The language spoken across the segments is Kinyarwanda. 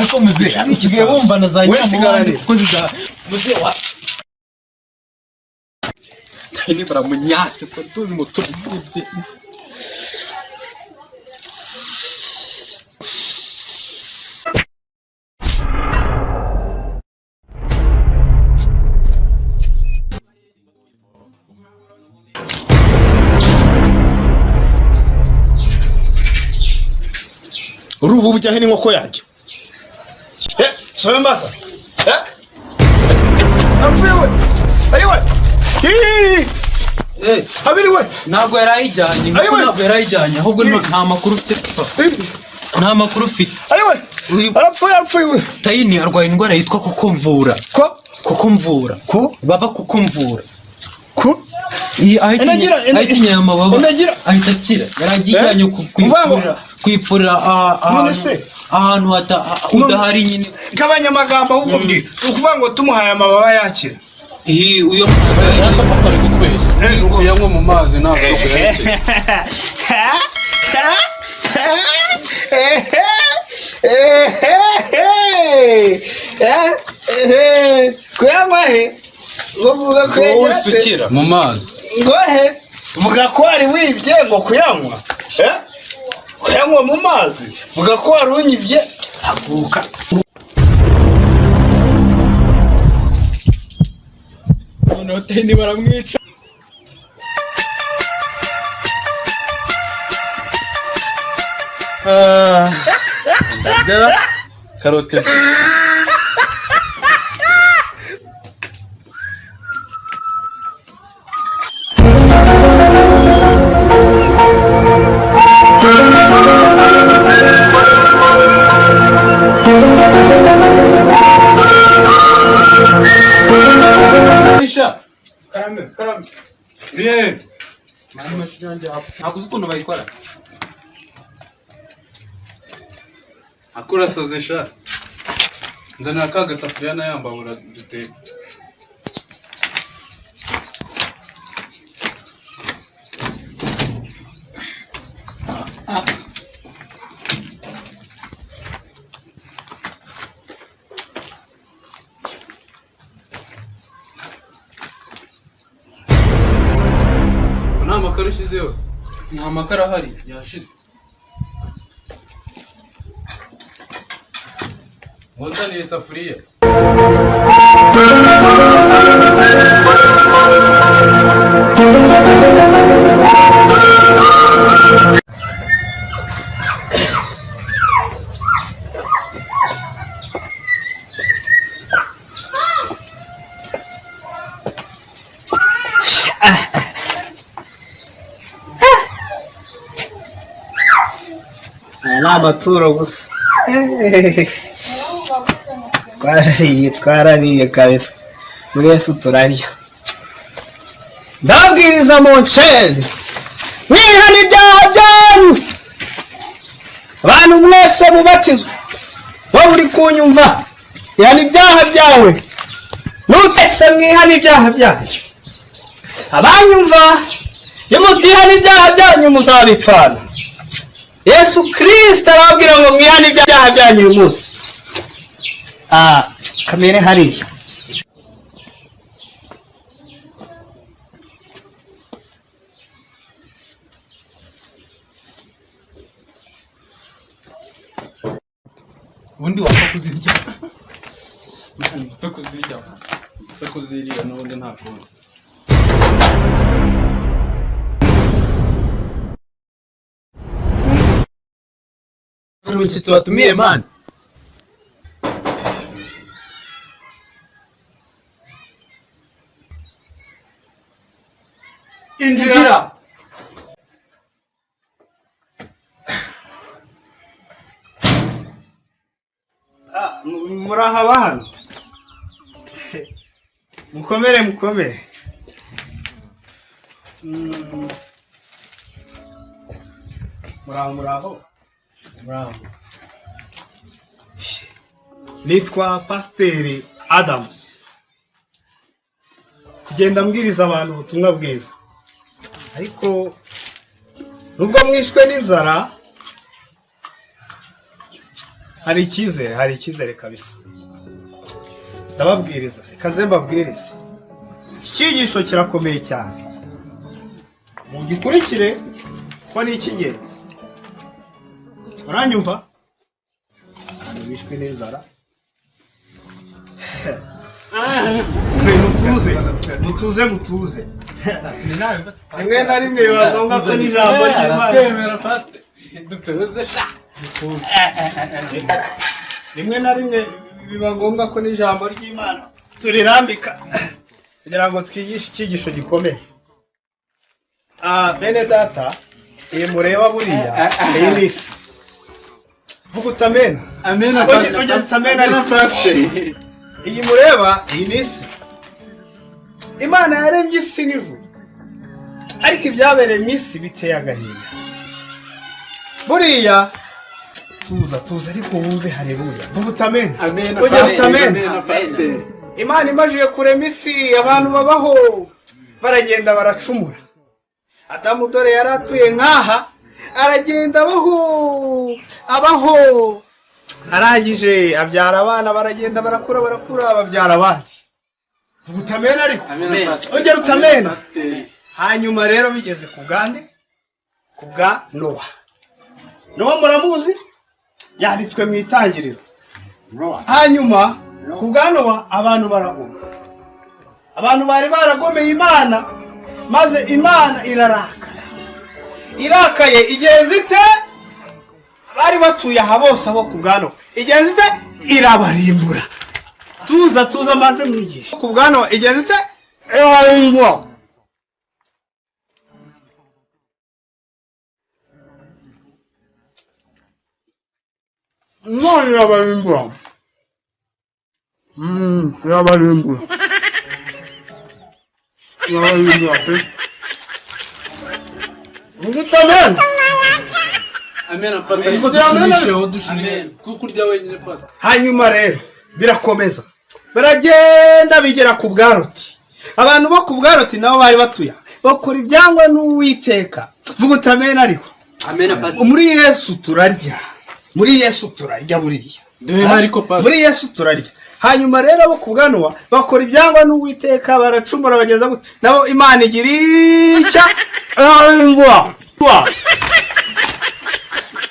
Ako mzee, usigaye wumva na za nyamuhandi kuko ziza mzee wa Tayini baramunyase ko tuzi mutumubye. Urubu bujyahe n'inkoko yanjye. Soya mbaza. Apfuye. Ayiwe. Abiri we. Ntabwo yarayijyanye, ntabwo yarayijyanye, ahubwo nta makuru ufite. Nta makuru ufite. Ayiwe. Arapfuye we. Tayini arwaye indwara yitwa kukumvura. Kukumvura. Ko baba kukumvura. Ko ahita amababa ahita akira yaragijyanye kwipfurira ahantu udahari nyine gabanya amagambo ahubwo mbwira ukuvuga ngo tumuhaye amababa yakira uyo mwana ari kukweza yanywa mu mazi ntabwo yakira kuyanywa he Vuga ko usukira mu mazi. Ngohe vuga ko ari wibye ngo kuyanywa. Kuyanywa mu mazi. Vuga ko ari unyibye aguka. None Tayini baramwica. Ndagera karote. Karame. Bien. Mani mashujanje hapo. Ukuntu bayikora. Akura sazesha. Nzana kaga safuriya na yambabura duteka. Amakara ushize yose nta makara ahari yashize Wonzaniye isafuriya amaturo gusa twarariye kabisa muri Yesu turarya ndabwiriza mu nceri mwihana ibyaha byanyu abantu mwese mubatizwa wowe uri kunyumva ihana ibyaha byawe nutese mwihana ibyaha byanyu abanyumva nimutihana ibyaha byanyu muzabipfana Yesu Kristo arabwira ngo mwihane ibyaha byanyu uyu munsi. Kamere hariya. ubundi wapfa kuzirya. Mfe kuzirira n'ubundi nta kundi. Umushyitsi watumiye man. Injira. Murahaba hano. Mukomere. Muraho. Nitwa Pasiteri Adams. Kugenda mbwiriza abantu ubutumwa bwiza. Ariko nubwo mwishwe n'inzara hari icyizere kabisa. Ndababwiriza, reka nze mbabwirize. Icyigisho kirakomeye cyane, mugikurikire ko ni icy'ingenzi. Uranyumva? Bishwe n'inzara. Mutuze. Rimwe na rimwe biba ngombwa ko n'ijambo ry'Imana dutuze sha. Rimwe na rimwe biba ngombwa ko n'ijambo ry'Imana turirambika kugira ngo twigishe icyigisho gikomeye. Bene data, iyi mureba buriya iyi nisi. Vuga utamena. Amena pastor. Iyi mureba iyi nisi. Imana yaremye isi n'ijuru, ariko ibyabereye mu isi biteye agahinda. Buriya tuza ariko wumve haleluya. Vuga utamena. Amena pastor. Imana imajije kurema isi, abantu babaho baragenda baracumura. Adamu dore yaratuye nkaha, aragenda abaho arangije abyara abana, baragenda barakura babyara abandi. Utamena ariko ongera utamena. Hanyuma rero bigeze ku bwa Nowa. Nowa muramuzi, yanditswe mu Itangiriro. Hanyuma ku bwa Nowa abantu baragoma, abantu bari baragomeye Imana, maze Imana irakaye igenza ite bari batuye aha bose abo ku bwa Nowa, igenza ite irabarimbura. Tuza maze mwigisha ku bwa Nowa, igenza ite irabarimbura. None irabarimbura. Irabarimbura. Amen. Amena pastor. Dushimisheho kuko urya wenyine pastor. Hanyuma rero birakomeza, baragenda bigera ku bwa Loti. Abantu bo ku bwa Loti nabo bari batuya, bakora ibyangwa n'Uwiteka. Vuga utamena ariko. Amena pastor. Muri Yesu turarya buriya. Duhe ariko pastor. Muri Yesu turarya. Hanyuma rero abo ku bwa Nowa bakora ibyangwa n'Uwiteka, baracumura bageza gute, nabo Imana igira icya ingwa.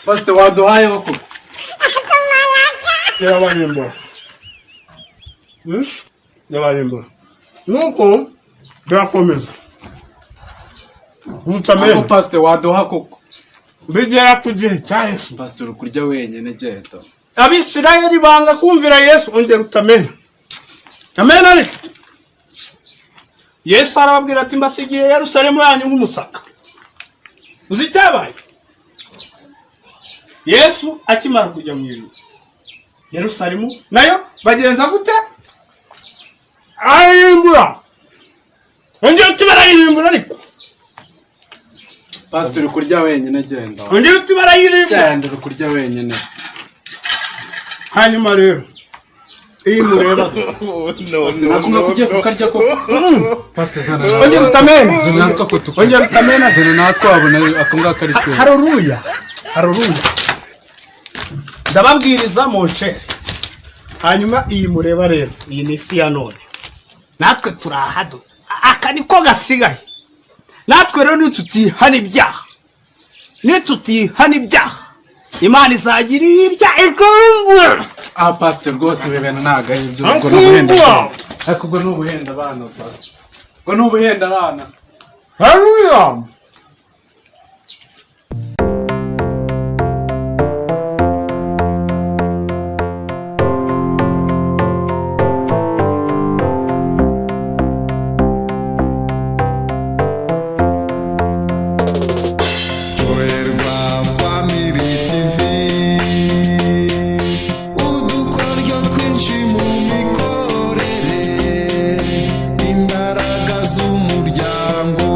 Pastor waduhaye bako. Yabarembo. Nuko birakomeza. Ako pastor waduha koko. Bigera ku gihe cya Yesu. Pastor kurya wenyine geta. Abisirayeli banga kumvira Yesu, ongera utamena. Amena ariko. Yesu arababwira ati mbasigiye Yerusalemu yanyu nk'umusaka. Uzi cyabaye? Yesu akimara kujya mu ijuru, Yerusalemu nayo bagenza gute? Arimbura. Ongera ubarayirimbura ariko. Pastor kurya wenyine genda. Ongera ubarayirimbura. Genda kurya wenyine. Hanyuma rero iyi mureba nakumva kugiye kukarya ko pastor sana ongera utamena. Zinatwa ko tuko Ongera utamena. Zinatwa abona akumva kari twe. Haleluya. Ndababwiriza mu nshere. Hanyuma iyi mureba rero, iyi ni isi ya none. Natwe turahado. Aka niko gasigaye. Natwe rero nitutihana ibyaha, Imana izagira irya ikungura. Pastor rwose bebena naga ibyo ngo n'ubuhenda. Ariko ngo n'ubuhenda abana pastor. Ngo n'ubuhenda abana. Haleluya. Imbaraga z'umuryango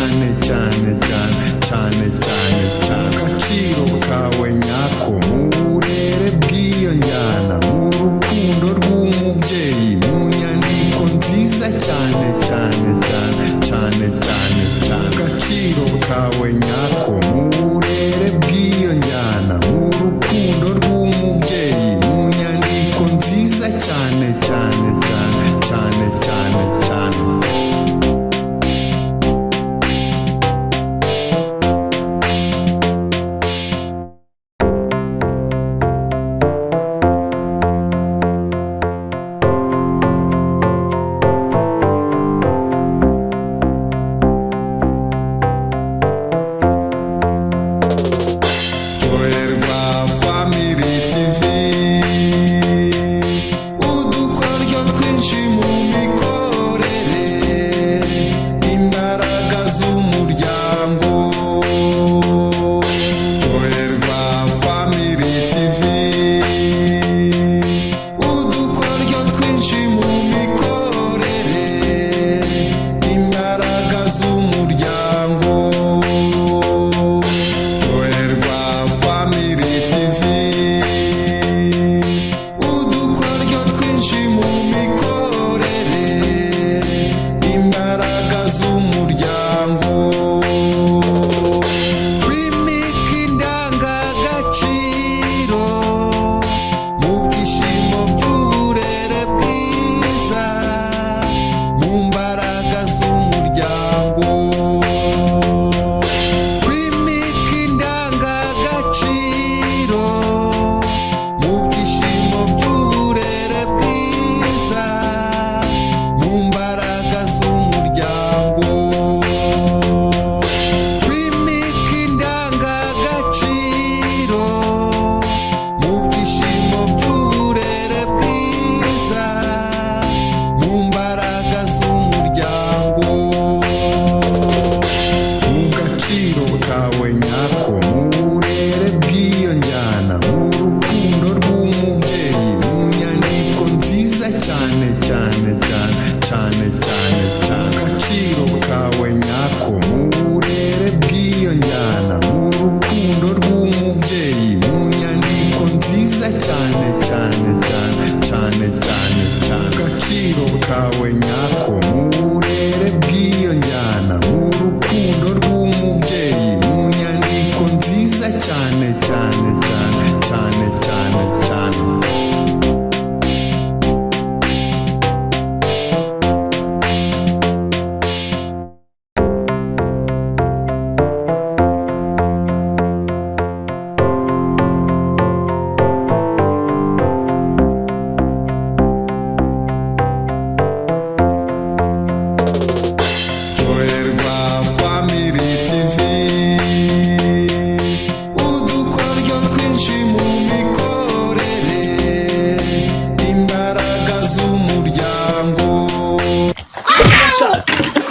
cyane cyane cyane cyane cyane cyane agaciro kawe nyako mu burere bw'iyo njyana mu rukundo rw'umubyeyi mu nyandiko nziza cyane cyane cyane cyane cyane cyane agaciro kawe nyako mu burere bw'iyo njyana mu rukundo rw'umubyeyi mu nyandiko nziza cyane cyane cyane cyane cyane cyane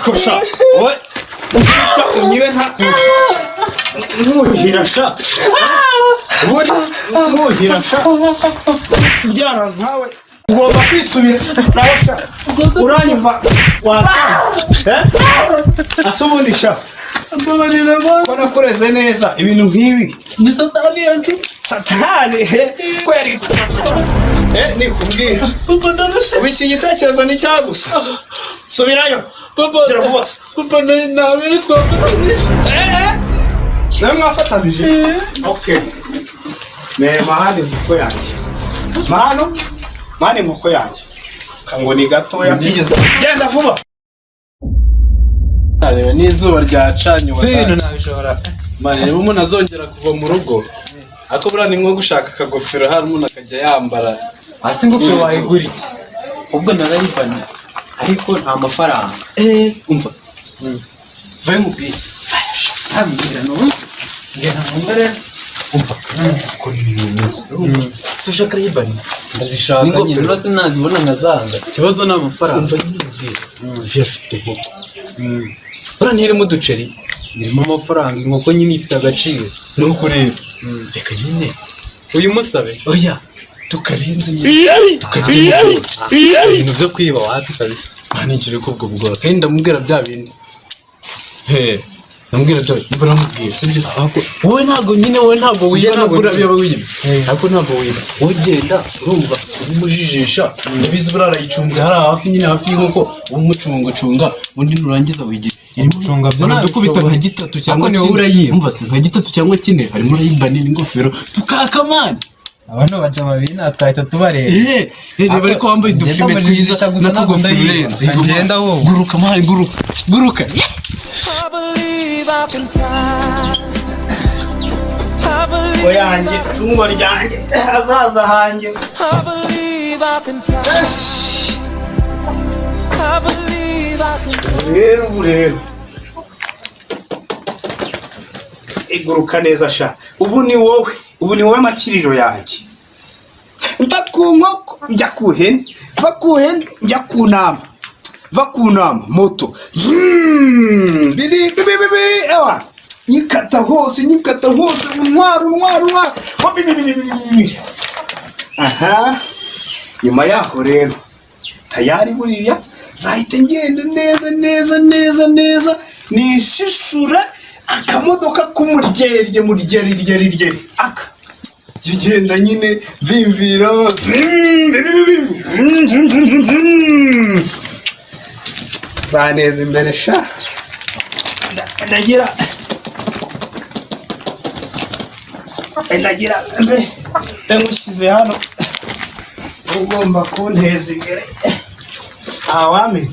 Kosha, oye, unyiwe nta nkuhirasha, nkuhirasha, byara nkawe ugomba kwisubira nawasha, uranyumva wata, asubundi sha, ko nakureze neza ibintu nk'ibi ni satani yancu. Satani ko yari nikubwira ubiki igitekerezo ni cyagusa subirayo Papa, papa nabiri twafatanyije. Nawe mwafatanyije? Okay. Ne mahane muko yanjye. Mahane muko yanjye. Kango ni gatoya kigeze. Genda vuba. Areba n'izuba ryacanye wada. Ibintu nabishobora. Mane umuntu azongera kuva mu rugo. Ako bura ni nko gushaka akagofero hari umuntu akajya yambara. Hasi ingofero wayigura iki? Ubwo narayivanye. Ariko nta mafaranga. Umva. Vaye ngubi. Ntabwira no. Ngena ngare. Umva. Ko ni bimeze. So shaka yibani. Ndazishaka nyine rose nazibona nkazanga. Kibazo na mafaranga. Umva nyine. Vya fiteho. Ora nirimo duceri. Nirimo amafaranga inkoko nyine ifite agaciro. Nuko rero. Reka nyine. Uyu musabe. Oya. Tukarenze ibintu byo kwiba wapi kabisa. Nijire ko ubwo bugora kandi ndamubwira bya bindi Namubwira byo niba namubwiye sibyo wowe ntago nyine wowe ntago wiba nagura byaba wiyibye ariko ntago wiba wowe genda urumva umujijisha ndabizi burara yicunze hari hafi nyine hafi y'inkoko umucungacunga undi nurangiza wigira irimo cunga byo dukubita nka gitatu cyangwa kine umva se nka gitatu cyangwa kine harimo rayibani n'ingofero tukakamana abantu baje babiri natwahita tubareba reba ariko wambaye udufime twiza n'akagofero urenze ngenda wowe guruka mari guruka yanjye tungo ryanjye hazaza hanjye rero iguruka neza sha ubu ni wowe makiriro yanjye mva ku nkoko njya ku hene mva ku hene njya ku nama va kunama moto bibi ewa nyikata hose untwaro aha nyuma yaho rero tayari buriya zahita ngenda neza nishishura akamodoka k'umuryerye aka kigenda nyine vimvira zaneza imbere sha ndagira mbe ngushyize hano ugomba kunteza imbere awame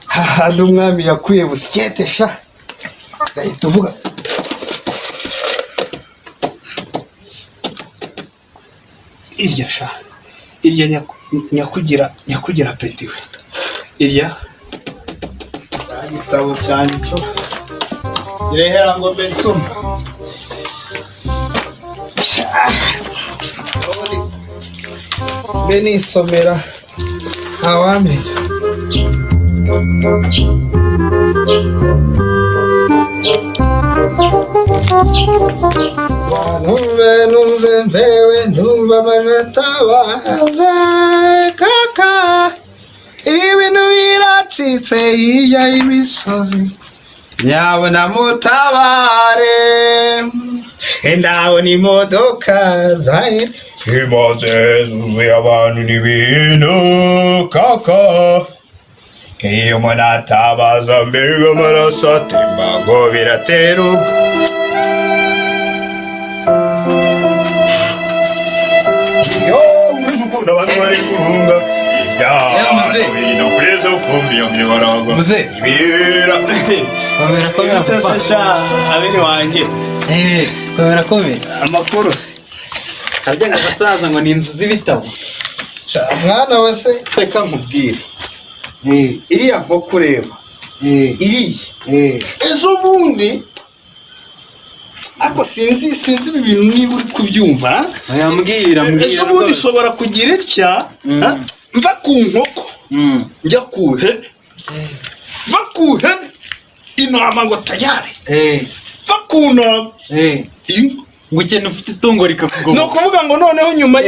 hahandi umwami yakuye busikete sha gahita uvuga irya sha irya nyakugira peti we irya igitabo cyane cyo kirehera ngo mbe nsoma mbe nisomera ntawamenya numve mvewe numva amajatabaza kaka ibintu biracitse hirya y'imisozi nyabona mutabare ndabona imodoka zaye imaze zuzuye abantu n'ibintu kaka iyo umuntu atabaza mbega amaraso atemba ngo biratera ubwo iyo mwese ukunda abantu bari guhunga ibintu kweza ukumva iyo mibaraga ibera abene wanjye komera amakuru se harya gasaza ngo ni inzu z'ibitabo mwana we se reka nkubwire iriya nkoko ureba iriya ejo bundi ariko sinzi ibi bintu niba uri kubyumva mbwira ejo bundi ishobora kugira itya mva ku nkoko njya ku hene mva ku hene intama ngo tayare mva ku ntama inka ngo ukene ufite itungo rikakugoboka ni ukuvuga ngo noneho nyuma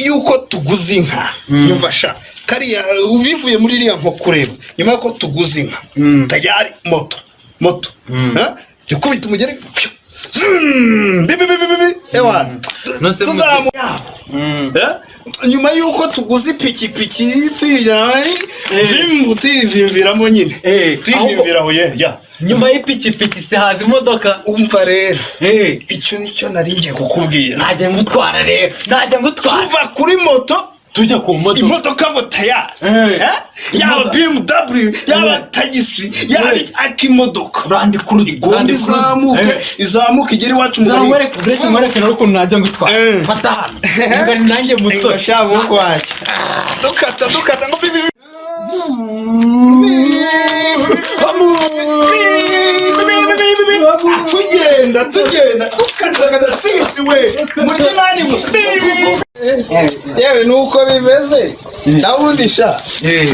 y'uko tuguze inka nyumva sha kariya ubivuye muri iriya nkoko ureba nyuma y'uko tuguze inka tayari moto jya ukubita umugeri bibi ewa tuzamuka nyuma y'uko tuguze ipikipiki tuyivimviramo nyine tuyivimviraho ya nyuma y'ipikipiki se haza imodoka umva rero icyo nicyo nari ngiye kukubwira najya ngutwara tuva kuri moto tujya ku modoka imodoka ngo tayari yaba BMW yaba tagisi yaba akimodoka Land Cruiser izamuka igera iwacu mu uretse mwereke no ukuntu najya ngutwara fata hano ngani nanjye musore shabo kwaje dukata ngo bibi tugenda ukanda sisi we muri nani musore yewe nuko bimeze nawundi sha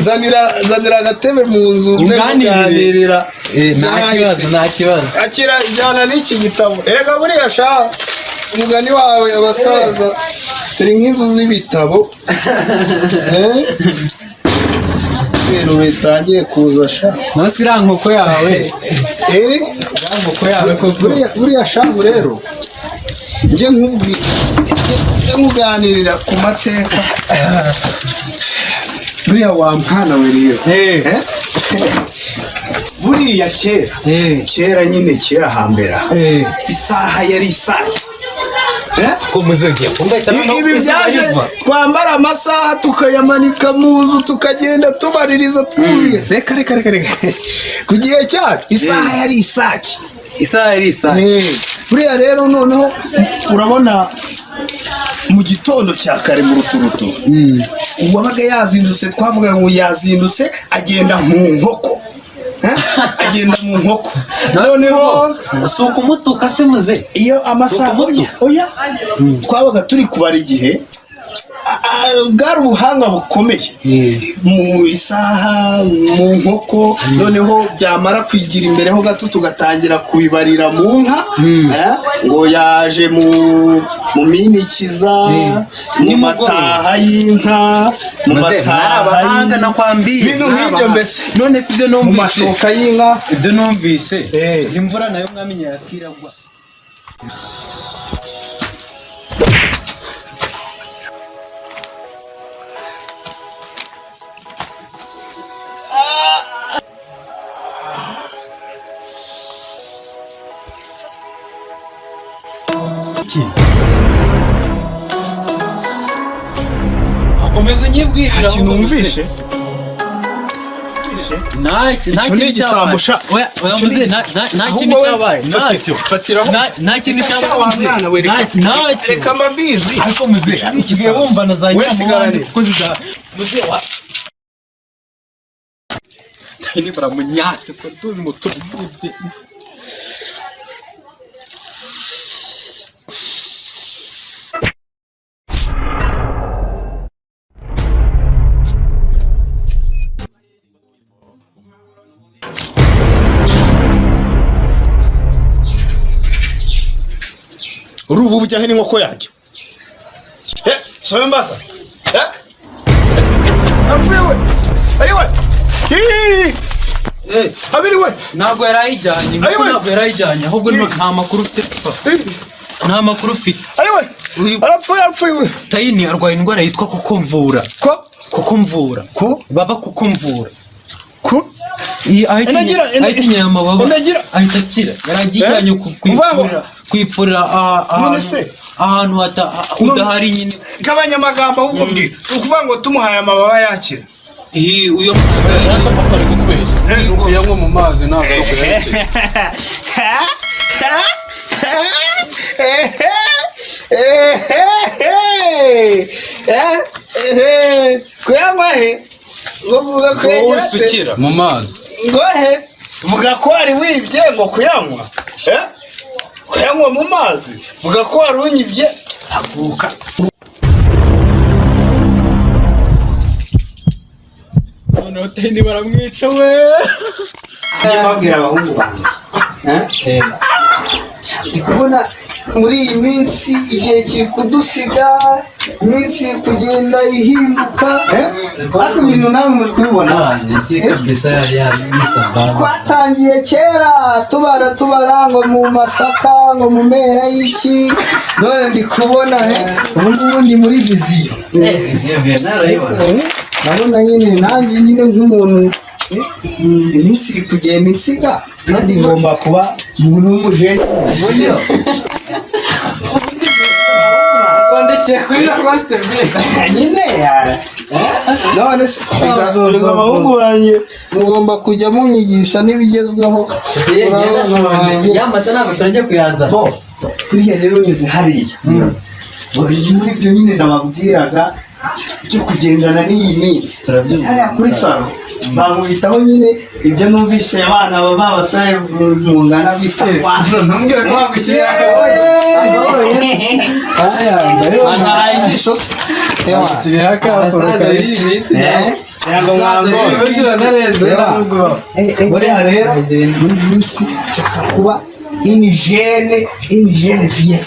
zanira agatebe mu nzu nganirira nta kibazo akira jyana n'iki gitabo erega buriya sha umugani wawe abasaza turi nk'inzu z'ibitabo ibintu bitangiye kuza sha. Nasi iriya nkoko yawe. Iriya nkoko yawe koko. Buriya shangu rero njye nkuganirira ku mateka buriya wampana we rero buriya kera nyine kera hambere isaha yari isake ibi byaje twambara amasaha tukayamanika mu nzu tukagenda tubaririza twuye reka ku gihe cyacu isaha yari isake buriya rero noneho urabona mu gitondo cya kare mu ruturutu uwabaga yazindutse twavuga ngo yazindutse agenda mu nkoko noneho si ukumutuka se muze iyo amasaha oya twabaga turi kubara igihe bwari ubuhanga bukomeye mu isaha mu nkoko noneho byamara kwigira imbere ho gato tugatangira kubibarira mu nka ngo yaje mu minikiza mu mataha y'inka mu mataha y'inka nk'ibyo mbese none si ibyo numvise mu mashoka y'inka ibyo numvise imvura nayo mwamenye yatiragwa akomeza nyibwira ikintu numvishe nta kintu cyabaye oya muze nta kintu cyabaye nta kintu cyabaye reka mbabizi ariko muze usigaye wumva na za nyamuhandi kuko muze wa tayini baramunyase ko tuzi ngo turibye urubu bujyahe n'inkoko yajya sobe mbaza apfuye we ayiwe abiri we ntabwo yarayijyanye ntabwo yarayijyanye ahubwo nta makuru ufite nta makuru ufite ayiwe arapfuye we tayini arwaye indwara yitwa kukumvura baba kukumvura ahikinye amababa ahita akira yaragijyanye kwipfurira ahantu udahari nyine gabanya amagambo ahubwo mbwira ukuvuga ngo tumuhaye amababa yakira uyo papa ari kukubeshya kuyanywa mu mazi ntabwo kuyanywa he ngovuga ko usukira mu mazi ngohe vuga ko ari wibye ngo kuyanywa kuyanywa mu mazi vuga ko wari unyibye haguruka noneho tayini baramwica we babwira abahungu banjye ndi kubona muri iyi minsi igihe kiri kudusiga iminsi iri kugenda ihinduka ariko ibintu nawe muri kubibona twatangiye kera tubara ngo mu masaka ngo mu mpera y'iki none ndi kubona ubu ngubu ndi muri viziyo ndabona nyine nanjye nyine nk'umuntu iminsi iri kugenda insiga kandi ngomba kuba umuntu w'umujene ndekeye kuri rakosite nyine none se abahungu banjye mugomba kujya munyigisha n'ibigezweho yamata ntabwo turajya kuyazana kuriya rero nyuze hariya muri ibyo nyine ndababwiraga byo kugendana n'iyi minsi hariya kuri salo bamubitaho nyine ibyo numvishe abana b'abasore mungana bita ntumbwire ko bagushyira ijisho se kiriho akaforo kayisi ngo mwango buriya rero muri iyi minsi nshaka kuba inijene viye